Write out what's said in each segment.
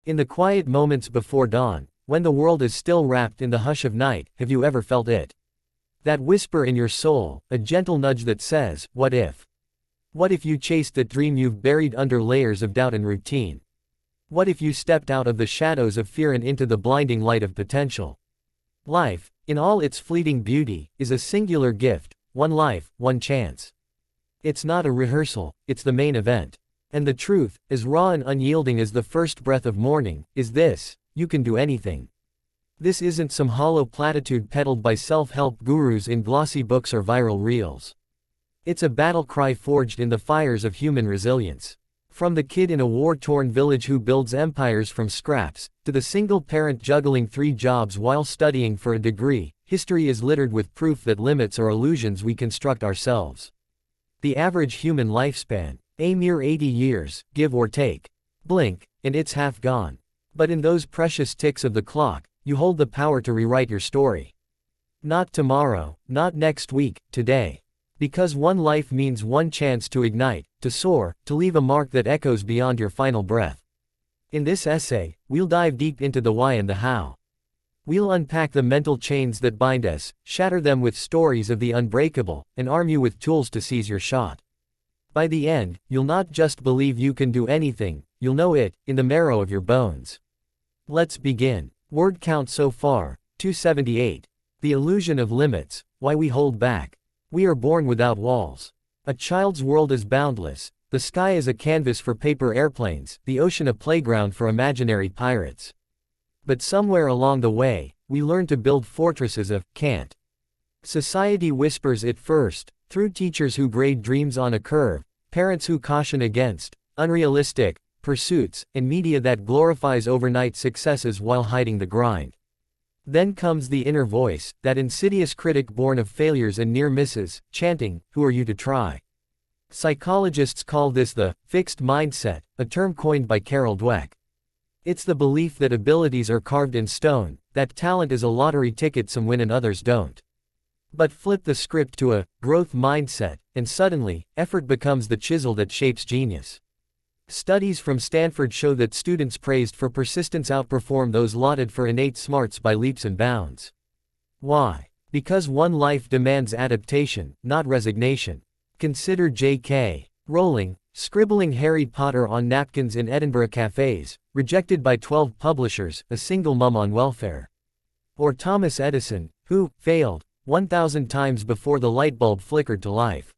In the quiet moments before dawn, when the world is still wrapped in the hush of night, have you ever felt it? That whisper in your soul, a gentle nudge that says, what if? What if you chased that dream you've buried under layers of doubt and routine? What if you stepped out of the shadows of fear and into the blinding light of potential? Life, in all its fleeting beauty, is a singular gift, one life, one chance. It's not a rehearsal, it's the main event. And the truth, as raw and unyielding as the first breath of morning, is this: you can do anything. This isn't some hollow platitude peddled by self-help gurus in glossy books or viral reels. It's a battle cry forged in the fires of human resilience. From the kid in a war-torn village who builds empires from scraps, to the single parent juggling 3 jobs while studying for a degree, history is littered with proof that limits are illusions we construct ourselves. The average human lifespan, a mere 80 years, give or take. Blink, and it's half gone. But in those precious ticks of the clock, you hold the power to rewrite your story. Not tomorrow, not next week, today. Because one life means one chance to ignite, to soar, to leave a mark that echoes beyond your final breath. In this essay, we'll dive deep into the why and the how. We'll unpack the mental chains that bind us, shatter them with stories of the unbreakable, and arm you with tools to seize your shot. By the end, you'll not just believe you can do anything, you'll know it, in the marrow of your bones. Let's begin. Word count so far, 278. The illusion of limits, why we hold back. We are born without walls. A child's world is boundless. The sky is a canvas for paper airplanes, the ocean a playground for imaginary pirates. But somewhere along the way, we learn to build fortresses of can't. Society whispers it first, through teachers who grade dreams on a curve, parents who caution against unrealistic pursuits, and media that glorifies overnight successes while hiding the grind. Then comes the inner voice, that insidious critic born of failures and near misses, chanting, "Who are you to try?" Psychologists call this the fixed mindset, a term coined by Carol Dweck. It's the belief that abilities are carved in stone, that talent is a lottery ticket some win and others don't. But flip the script to a growth mindset, and suddenly, effort becomes the chisel that shapes genius. Studies from Stanford show that students praised for persistence outperform those lauded for innate smarts by leaps and bounds. Why? Because one life demands adaptation, not resignation. Consider J.K. Rowling, scribbling Harry Potter on napkins in Edinburgh cafes, rejected by 12 publishers, a single mum on welfare. Or Thomas Edison, who failed 1,000 times before the light bulb flickered to life.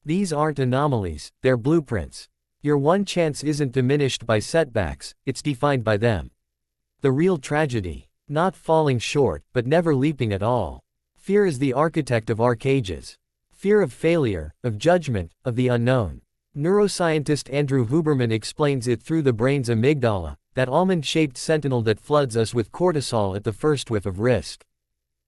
These aren't anomalies, they're blueprints. Your one chance isn't diminished by setbacks, it's defined by them. The real tragedy, not falling short, but never leaping at all. Fear is the architect of arc ages. Fear of failure, of judgment, of the unknown. Neuroscientist Andrew Huberman explains it through the brain's amygdala, that almond-shaped sentinel that floods us with cortisol at the first whiff of risk.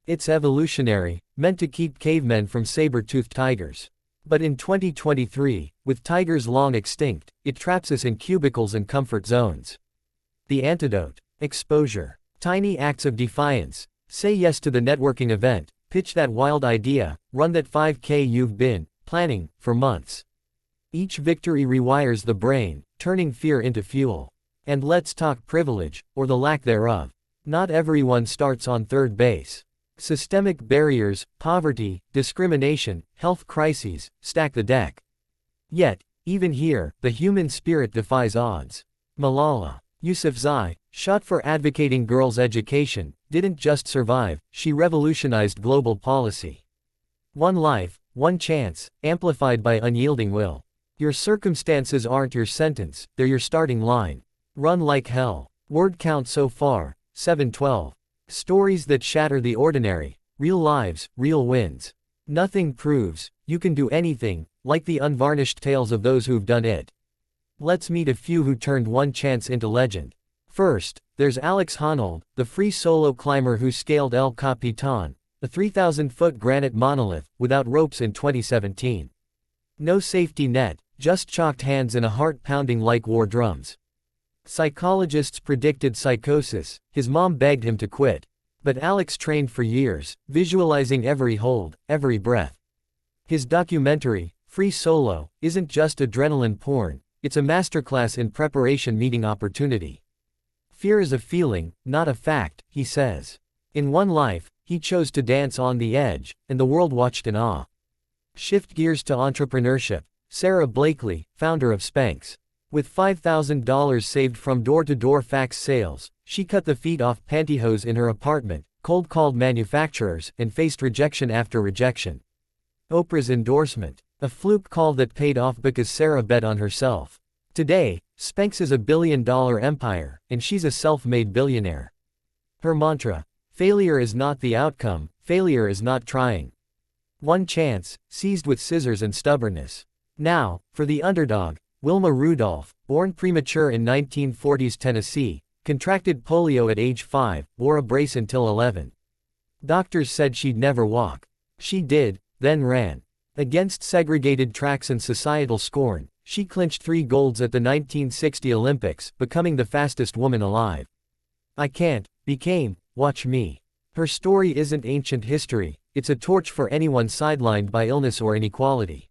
It's evolutionary, meant to keep cavemen from saber-toothed tigers. But in 2023, with tigers long extinct, it traps us in cubicles and comfort zones. The antidote: exposure. Tiny acts of defiance. Say yes to the networking event, pitch that wild idea, run that 5K you've been planning for months. Each victory rewires the brain, turning fear into fuel. And let's talk privilege, or the lack thereof. Not everyone starts on third base. Systemic barriers, poverty, discrimination, health crises, stack the deck. Yet, even here, the human spirit defies odds. Malala Yousafzai, shot for advocating girls' education, didn't just survive, she revolutionized global policy. One life, one chance, amplified by unyielding will. Your circumstances aren't your sentence, they're your starting line. Run like hell. Word count so far, 712. Stories that shatter the ordinary, real lives, real wins. Nothing proves you can do anything like the unvarnished tales of those who've done it. Let's meet a few who turned one chance into legend. First, there's Alex Honnold, the free solo climber who scaled El Capitan, a 3,000-foot granite monolith, without ropes in 2017. No safety net, just chalked hands and a heart pounding like war drums. Psychologists predicted psychosis, his mom begged him to quit. But Alex trained for years, visualizing every hold, every breath. His documentary, Free Solo, isn't just adrenaline porn, it's a masterclass in preparation meeting opportunity. Fear is a feeling, not a fact, he says. In one life, he chose to dance on the edge, and the world watched in awe. Shift gears to entrepreneurship. Sarah Blakely, founder of Spanx. With $5,000 saved from door-to-door fax sales, she cut the feet off pantyhose in her apartment, cold-called manufacturers, and faced rejection after rejection. Oprah's endorsement. A fluke call that paid off because Sarah bet on herself. Today, Spanx is a billion-dollar empire, and she's a self-made billionaire. Her mantra: failure is not the outcome, failure is not trying. One chance, seized with scissors and stubbornness. Now, for the underdog, Wilma Rudolph, born premature in 1940s Tennessee, contracted polio at age 5, wore a brace until 11. Doctors said she'd never walk. She did, then ran. Against segregated tracks and societal scorn, she clinched 3 golds at the 1960 Olympics, becoming the fastest woman alive. I can't, became, watch me. Her story isn't ancient history, it's a torch for anyone sidelined by illness or inequality.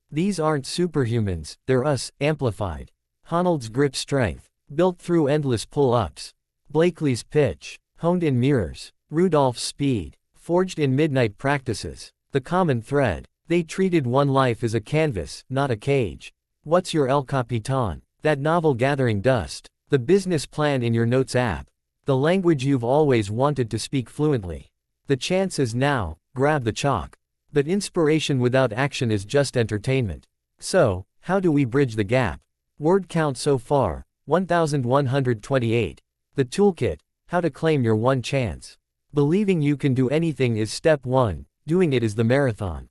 These aren't superhumans, they're us, amplified. Honnold's grip strength, built through endless pull-ups. Blakely's pitch, honed in mirrors. Rudolph's speed, forged in midnight practices. The common thread: they treated one life as a canvas, not a cage. What's your El Capitan? That novel gathering dust. The business plan in your notes app. The language you've always wanted to speak fluently. The chance is now, grab the chalk. But inspiration without action is just entertainment. So, how do we bridge the gap? Word count so far, 1,128. The toolkit: how to claim your one chance. Believing you can do anything is step 1, doing it is the marathon.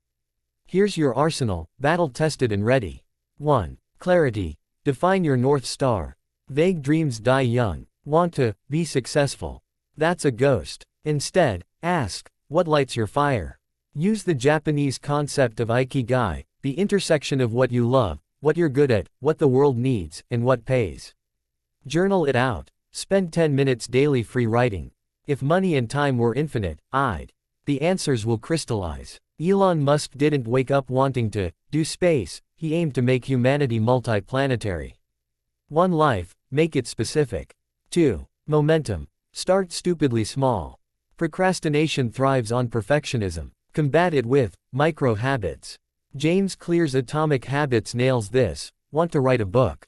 Here's your arsenal, battle-tested and ready. 1. Clarity. Define your North Star. Vague dreams die young. Want to be successful? That's a ghost. Instead, ask, what lights your fire? Use the Japanese concept of ikigai, the intersection of what you love, what you're good at, what the world needs, and what pays. Journal it out. Spend 10 minutes daily free writing. If money and time were infinite, the answers will crystallize. Elon Musk didn't wake up wanting to do space, he aimed to make humanity multiplanetary. One life, make it specific. 2. Momentum. Start stupidly small. Procrastination thrives on perfectionism. Combat it with micro habits. James Clear's Atomic Habits nails this. Want to write a book?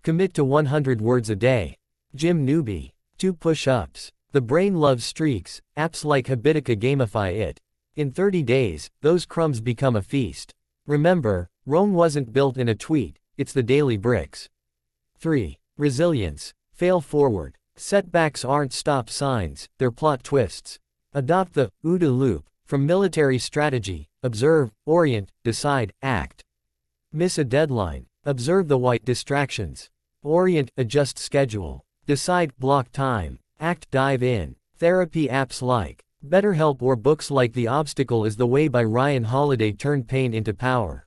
Commit to 100 words a day. Jim Newby. 2 push-ups. The brain loves streaks. Apps like Habitica gamify it. In 30 days, those crumbs become a feast. Remember, Rome wasn't built in a tweet, it's the daily bricks. 3. Resilience. Fail forward. Setbacks aren't stop signs, they're plot twists. Adopt the OODA loop. From military strategy: observe, orient, decide, act. Miss a deadline: observe the white distractions. Orient, adjust schedule. Decide, block time. Act, dive in. Therapy apps like BetterHelp or books like The Obstacle is the Way by Ryan Holiday turned pain into power.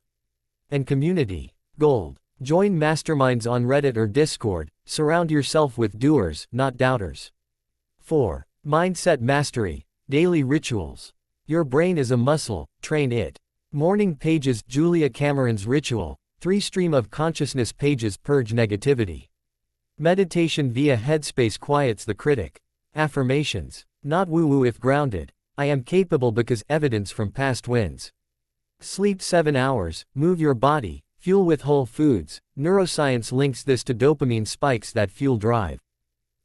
And community. Gold. Join masterminds on Reddit or Discord, surround yourself with doers, not doubters. 4. Mindset mastery. Daily rituals. Your brain is a muscle, train it. Morning pages. Julia Cameron's Ritual. 3 stream of consciousness pages purge negativity. Meditation via Headspace quiets the critic. Affirmations. Not woo-woo if grounded. I am capable because evidence from past wins. Sleep 7 hours, move your body, fuel with whole foods. Neuroscience links this to dopamine spikes that fuel drive.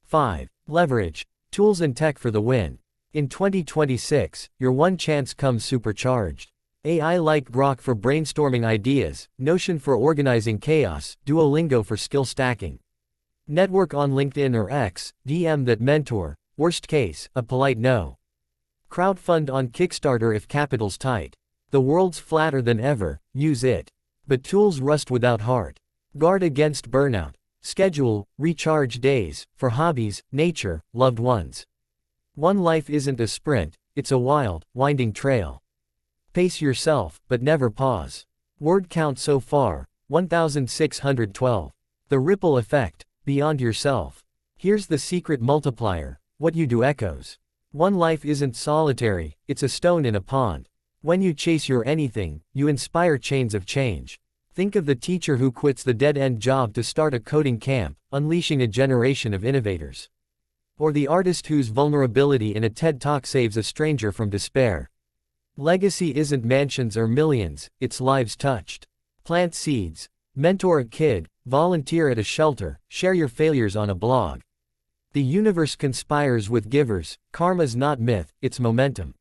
5. Leverage. Tools and tech for the win. In 2026, your one chance comes supercharged. AI like Grok for brainstorming ideas, Notion for organizing chaos, Duolingo for skill stacking. Network on LinkedIn or X, DM that mentor, worst case, a polite no. Crowdfund on Kickstarter if capital's tight. The world's flatter than ever, use it. But tools rust without heart. Guard against burnout. Schedule, recharge days, for hobbies, nature, loved ones. One life isn't a sprint, it's a wild, winding trail. Pace yourself, but never pause. Word count so far, 1,612. The ripple effect, beyond yourself. Here's the secret multiplier: what you do echoes. One life isn't solitary, it's a stone in a pond. When you chase your anything, you inspire chains of change. Think of the teacher who quits the dead-end job to start a coding camp, unleashing a generation of innovators. Or the artist whose vulnerability in a TED Talk saves a stranger from despair. Legacy isn't mansions or millions, it's lives touched. Plant seeds. Mentor a kid, volunteer at a shelter, share your failures on a blog. The universe conspires with givers, karma's not myth, it's momentum.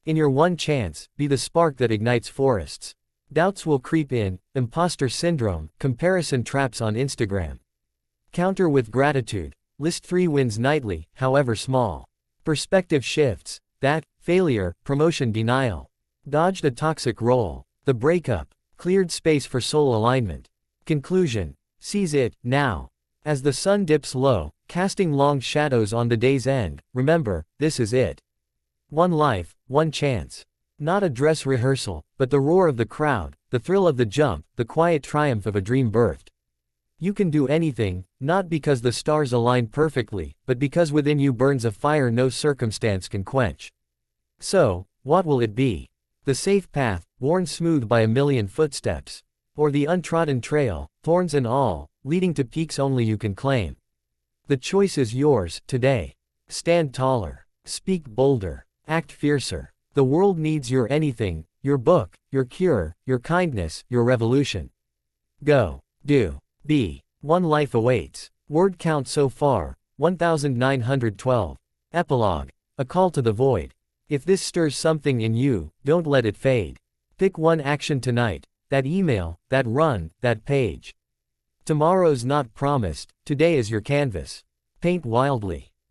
In your one chance, be the spark that ignites forests. Doubts will creep in, imposter syndrome, comparison traps on Instagram. Counter with gratitude. List 3 wins nightly, however small. Perspective shifts. That, failure, promotion denial. Dodged a toxic role. The breakup. Cleared space for soul alignment. Conclusion. Seize it, now. As the sun dips low, casting long shadows on the day's end, remember, this is it. One life, one chance. Not a dress rehearsal, but the roar of the crowd, the thrill of the jump, the quiet triumph of a dream birthed. You can do anything, not because the stars align perfectly, but because within you burns a fire no circumstance can quench. So, what will it be? The safe path, worn smooth by a million footsteps. Or the untrodden trail, thorns and all, leading to peaks only you can claim. The choice is yours, today. Stand taller. Speak bolder. Act fiercer. The world needs your anything, your book, your cure, your kindness, your revolution. Go. Do. Be. One life awaits. Word count so far, 1912. Epilogue. A call to the void. If this stirs something in you, don't let it fade. Pick one action tonight. That email, that run, that page. Tomorrow's not promised, today is your canvas. Paint wildly.